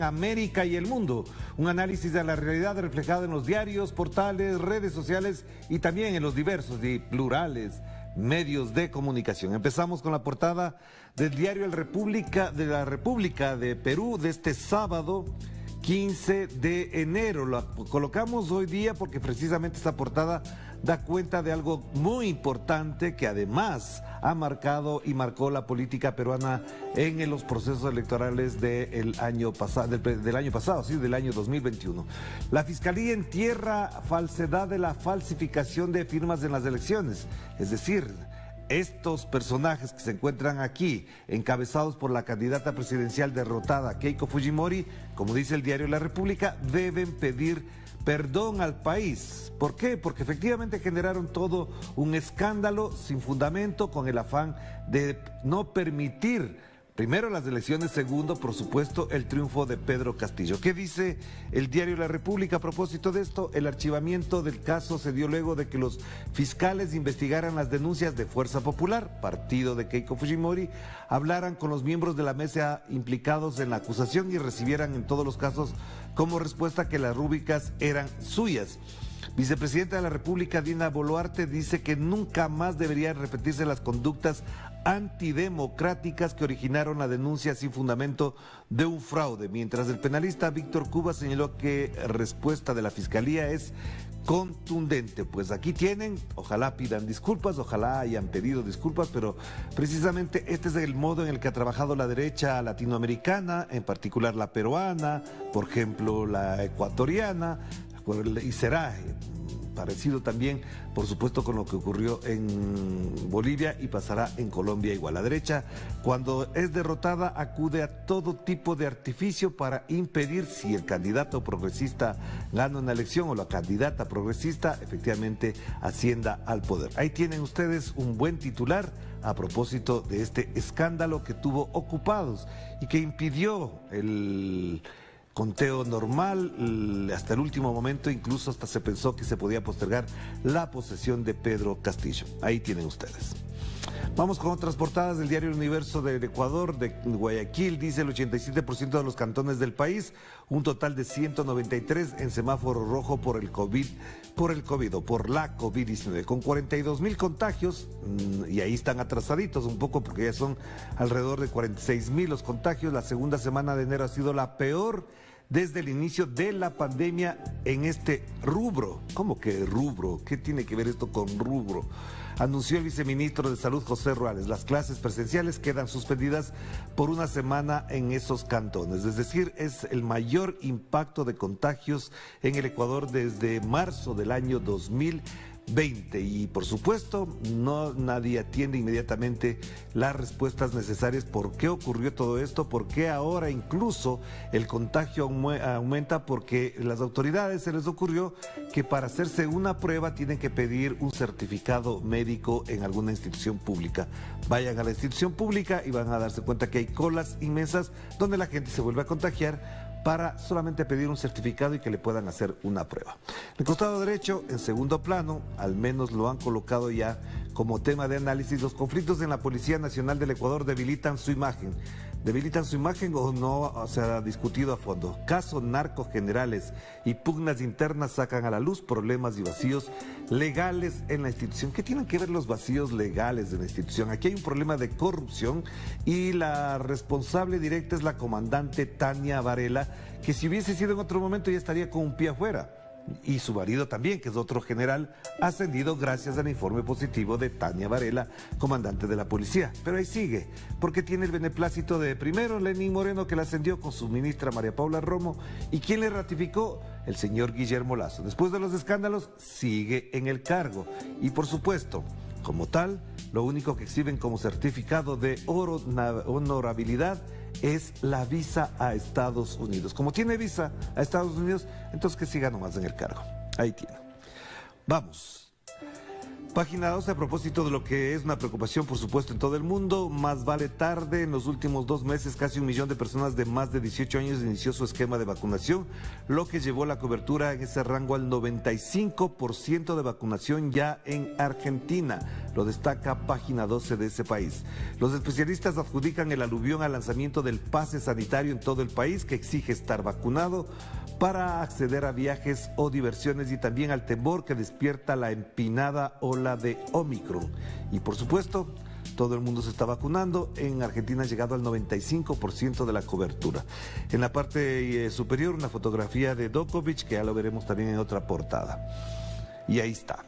América y el mundo, un análisis de la realidad reflejada en los diarios, portales, redes sociales y también en los diversos y plurales medios de comunicación. Empezamos con la portada del diario la República de Perú de este sábado 15 de enero. La colocamos hoy día porque precisamente esta portada da cuenta de algo muy importante que además ha marcado y marcó la política peruana en los procesos electorales del año pasado, del año 2021. La Fiscalía entierra falsedad de la falsificación de firmas en las elecciones, es decir, estos personajes que se encuentran aquí, encabezados por la candidata presidencial derrotada, Keiko Fujimori, como dice el diario La República, deben pedir perdón al país. ¿Por qué? Porque efectivamente generaron todo un escándalo sin fundamento, con el afán de no permitir, primero, las elecciones, segundo, por supuesto, el triunfo de Pedro Castillo. ¿Qué dice el diario La República a propósito de esto? El archivamiento del caso se dio luego de que los fiscales investigaran las denuncias de Fuerza Popular, partido de Keiko Fujimori, hablaran con los miembros de la mesa implicados en la acusación y recibieran en todos los casos como respuesta que las rúbricas eran suyas. Vicepresidenta de la República, Dina Boluarte, dice que nunca más deberían repetirse las conductas antidemocráticas que originaron la denuncia sin fundamento de un fraude, mientras el penalista Víctor Cuba señaló que la respuesta de la Fiscalía es contundente. Pues aquí tienen, ojalá pidan disculpas, ojalá hayan pedido disculpas, pero precisamente este es el modo en el que ha trabajado la derecha latinoamericana, en particular la peruana, por ejemplo la ecuatoriana, y será parecido también, por supuesto, con lo que ocurrió en Bolivia y pasará en Colombia igual. La derecha, cuando es derrotada, acude a todo tipo de artificio para impedir, si el candidato progresista gana una elección o la candidata progresista efectivamente ascienda al poder. Ahí tienen ustedes un buen titular a propósito de este escándalo que tuvo ocupados y que impidió el conteo normal, hasta el último momento, incluso hasta se pensó que se podía postergar la posesión de Pedro Castillo. Ahí tienen ustedes. Vamos con otras portadas del diario El Universo del Ecuador, de Guayaquil. Dice el 87% de los cantones del país, un total de 193 en semáforo rojo por la COVID-19, con 42,000 contagios, y ahí están atrasaditos un poco porque ya son alrededor de 46,000 los contagios. La segunda semana de enero ha sido la peor desde el inicio de la pandemia en este rubro. ¿Cómo que rubro? ¿Qué tiene que ver esto con rubro? Anunció el viceministro de Salud, José Ruales. Las clases presenciales quedan suspendidas por una semana en esos cantones. Es decir, es el mayor impacto de contagios en el Ecuador desde marzo del año 2020. Y por supuesto, nadie atiende inmediatamente las respuestas necesarias. ¿Por qué ocurrió todo esto? ¿Por qué ahora incluso el contagio aumenta? Porque las autoridades se les ocurrió que para hacerse una prueba tienen que pedir un certificado médico en alguna institución pública. Vayan a la institución pública y van a darse cuenta que hay colas inmensas donde la gente se vuelve a contagiar para solamente pedir un certificado y que le puedan hacer una prueba. El costado derecho, en segundo plano, al menos lo han colocado ya como tema de análisis. Los conflictos en la Policía Nacional del Ecuador debilitan su imagen. ¿Debilitan su imagen o no se ha discutido a fondo? Caso narcogenerales y pugnas internas sacan a la luz problemas y vacíos legales en la institución. ¿Qué tienen que ver los vacíos legales de la institución? Aquí hay un problema de corrupción y la responsable directa es la comandante Tania Varela, que si hubiese sido en otro momento ya estaría con un pie afuera. Y su marido también, que es otro general ascendido gracias al informe positivo de Tania Varela, comandante de la policía. Pero ahí sigue, porque tiene el beneplácito de primero Lenín Moreno, que la ascendió con su ministra María Paula Romo, y quien le ratificó, el señor Guillermo Lasso. Después de los escándalos, sigue en el cargo. Y por supuesto, como tal, lo único que exhiben como certificado de honorabilidad es la visa a Estados Unidos. Como tiene visa a Estados Unidos, entonces que siga nomás en el cargo. Ahí tiene. Vamos. Página 12, a propósito de lo que es una preocupación, por supuesto, en todo el mundo, más vale tarde. En los últimos 2 meses, casi 1 millón de personas de más de 18 años inició su esquema de vacunación, lo que llevó la cobertura en ese rango al 95% de vacunación ya en Argentina. Lo destaca Página 12 de ese país. Los especialistas adjudican el aluvión al lanzamiento del pase sanitario en todo el país, que exige estar vacunado para acceder a viajes o diversiones, y también al temor que despierta la empinada ola de Omicron. Y por supuesto, todo el mundo se está vacunando. En Argentina ha llegado al 95% de la cobertura. En la parte superior, una fotografía de Djokovic, que ya lo veremos también en otra portada. Y ahí está.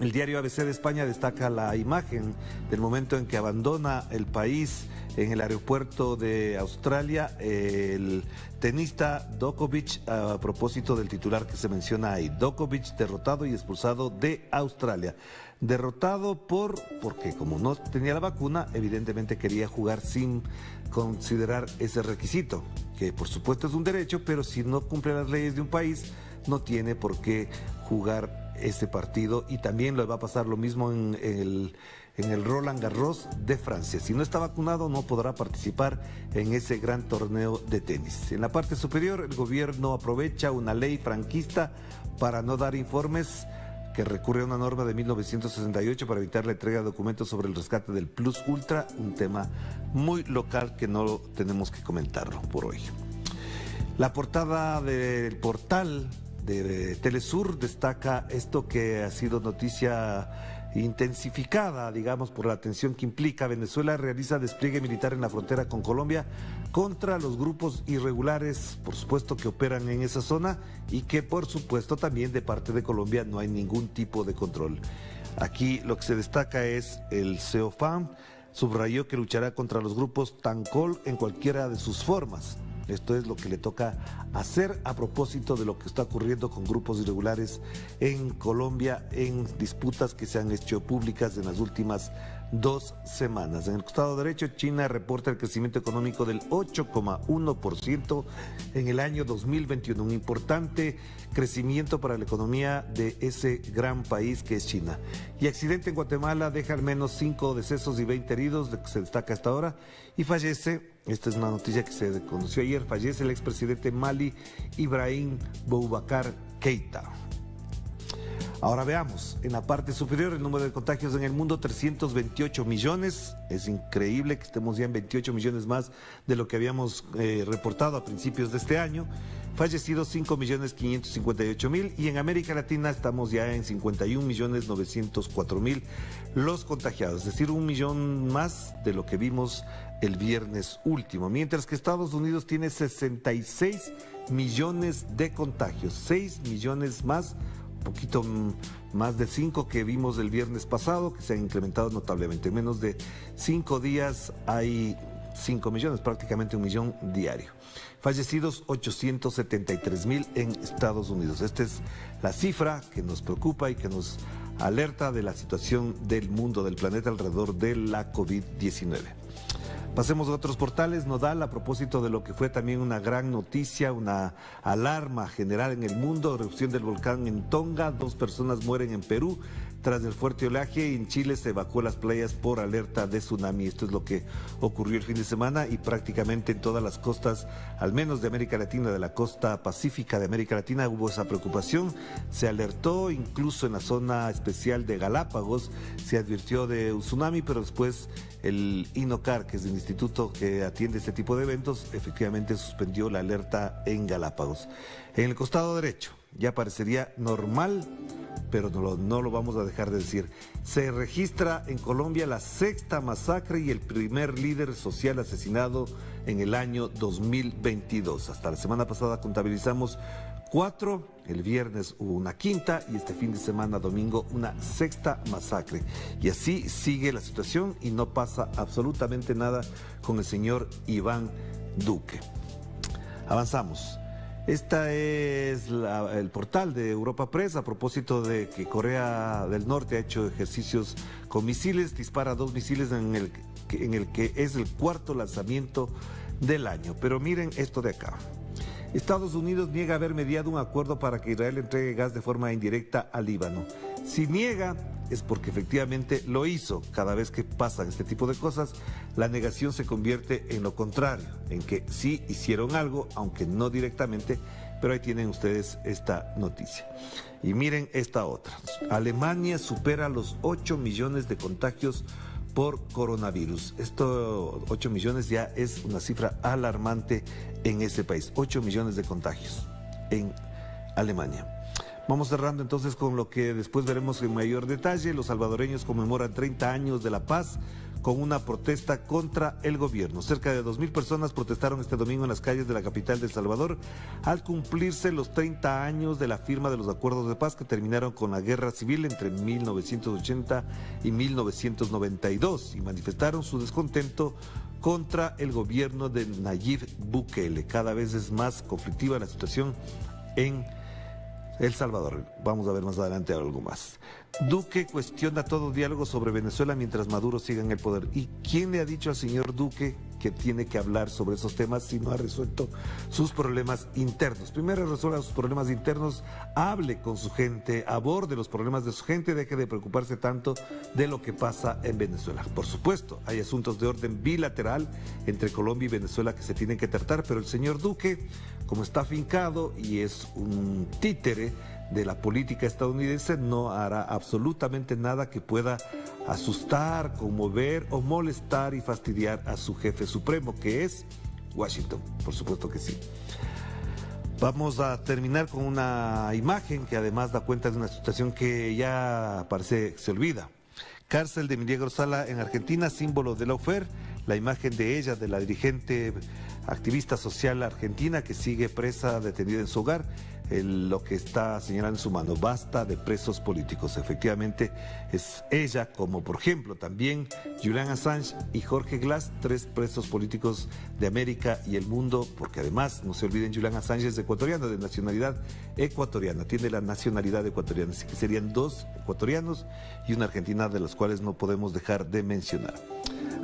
El diario ABC de España destaca la imagen del momento en que abandona el país en el aeropuerto de Australia el tenista Djokovic, a propósito del titular que se menciona ahí. Djokovic derrotado y expulsado de Australia. Derrotado porque como no tenía la vacuna, evidentemente quería jugar sin considerar ese requisito, que por supuesto es un derecho, pero si no cumple las leyes de un país, no tiene por qué jugar este partido. Y también le va a pasar lo mismo en el Roland Garros de Francia. Si no está vacunado, no podrá participar en ese gran torneo de tenis. En la parte superior, el gobierno aprovecha una ley franquista para no dar informes, que recurre a una norma de 1968 para evitar la entrega de documentos sobre el rescate del Plus Ultra, un tema muy local que no tenemos que comentarlo por hoy. La portada del portal de Telesur destaca esto, que ha sido noticia intensificada, digamos, por la tensión que implica. Venezuela realiza despliegue militar en la frontera con Colombia contra los grupos irregulares, por supuesto, que operan en esa zona, y que por supuesto también de parte de Colombia no hay ningún tipo de control. Aquí lo que se destaca es el CEOFAM, subrayó que luchará contra los grupos Tancol en cualquiera de sus formas. Esto es lo que le toca hacer a propósito de lo que está ocurriendo con grupos irregulares en Colombia, en disputas que se han hecho públicas en las últimas 2 semanas. En el costado derecho, China reporta el crecimiento económico del 8,1% en el año 2021, un importante crecimiento para la economía de ese gran país que es China. Y accidente en Guatemala deja al menos 5 decesos y 20 heridos, de que se destaca hasta ahora, y fallece, esta es una noticia que se conoció ayer, fallece el expresidente Mali, Ibrahim Boubacar Keïta. Ahora veamos, en la parte superior, el número de contagios en el mundo, 328 millones. Es increíble que estemos ya en 28 millones más de lo que habíamos reportado a principios de este año. Fallecidos 5.558.000, y en América Latina estamos ya en 51.904.000 los contagiados, es decir, 1 millón más de lo que vimos el viernes último, mientras que Estados Unidos tiene 66 millones de contagios, 6 millones más, un poquito más de 5 que vimos el viernes pasado, que se han incrementado notablemente. En menos de 5 días hay 5 millones, prácticamente 1 millón diario. Fallecidos 873.000 en Estados Unidos. Esta es la cifra que nos preocupa y que nos alerta de la situación del mundo, del planeta alrededor de la COVID-19. Pasemos a otros portales. Nodal, a propósito de lo que fue también una gran noticia, una alarma general en el mundo, erupción del volcán en Tonga, 2 personas mueren en Perú tras el fuerte oleaje, y en Chile se evacuó las playas por alerta de tsunami. Esto es lo que ocurrió el fin de semana, y prácticamente en todas las costas, al menos de América Latina, de la costa pacífica de América Latina, hubo esa preocupación. Se alertó, incluso en la zona especial de Galápagos se advirtió de un tsunami, pero después el INOCAR, que es el instituto que atiende este tipo de eventos, efectivamente suspendió la alerta en Galápagos. En el costado derecho, ya parecería normal, pero no lo vamos a dejar de decir. Se registra en Colombia la 6ª masacre y el primer líder social asesinado en el año 2022. Hasta la semana pasada contabilizamos 4, el viernes hubo una 5ª, y este fin de semana, domingo, una 6ª masacre. Y así sigue la situación y no pasa absolutamente nada con el señor Iván Duque. Avanzamos. Esta es el portal de Europa Press, a propósito de que Corea del Norte ha hecho ejercicios con misiles, dispara 2 misiles en el que es el 4º lanzamiento del año. Pero miren esto de acá. Estados Unidos niega haber mediado un acuerdo para que Israel entregue gas de forma indirecta al Líbano. Si niega es porque efectivamente lo hizo. Cada vez que pasan este tipo de cosas, la negación se convierte en lo contrario, en que sí hicieron algo, aunque no directamente, pero ahí tienen ustedes esta noticia. Y miren esta otra. Alemania supera los 8 millones de contagios por coronavirus. Esto, 8 millones ya es una cifra alarmante en ese país. 8 millones de contagios en Alemania. Vamos cerrando entonces con lo que después veremos en mayor detalle. Los salvadoreños conmemoran 30 años de la paz con una protesta contra el gobierno. Cerca de 2.000 personas protestaron este domingo en las calles de la capital de El Salvador al cumplirse los 30 años de la firma de los acuerdos de paz que terminaron con la guerra civil entre 1980 y 1992 y manifestaron su descontento contra el gobierno de Nayib Bukele. Cada vez es más conflictiva la situación en El Salvador. Vamos a ver más adelante algo más. Duque cuestiona todo diálogo sobre Venezuela mientras Maduro siga en el poder. ¿Y quién le ha dicho al señor Duque que tiene que hablar sobre esos temas si no ha resuelto sus problemas internos? Primero resuelva sus problemas internos, hable con su gente, aborde los problemas de su gente, deje de preocuparse tanto de lo que pasa en Venezuela. Por supuesto, hay asuntos de orden bilateral entre Colombia y Venezuela que se tienen que tratar, pero el señor Duque, como está afincado y es un títere de la política estadounidense, no hará absolutamente nada que pueda asustar, conmover o molestar y fastidiar a su jefe supremo, que es Washington. Por supuesto que sí. Vamos a terminar con una imagen que además da cuenta de una situación que ya parece que se olvida. Cárcel de Milagros Sala en Argentina, símbolo de lawfare. La imagen de ella, de la dirigente activista social argentina que sigue presa, detenida en su hogar. Lo que está señalando en su mano, basta de presos políticos. Efectivamente es ella, como por ejemplo también Julian Assange y Jorge Glass, 3 presos políticos de América y el mundo, porque además, no se olviden, Julian Assange es ecuatoriano, de nacionalidad ecuatoriana, tiene la nacionalidad ecuatoriana, así que serían 2 ecuatorianos y una argentina, de los cuales no podemos dejar de mencionar.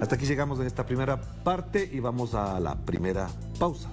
Hasta aquí llegamos en esta primera parte y vamos a la primera pausa.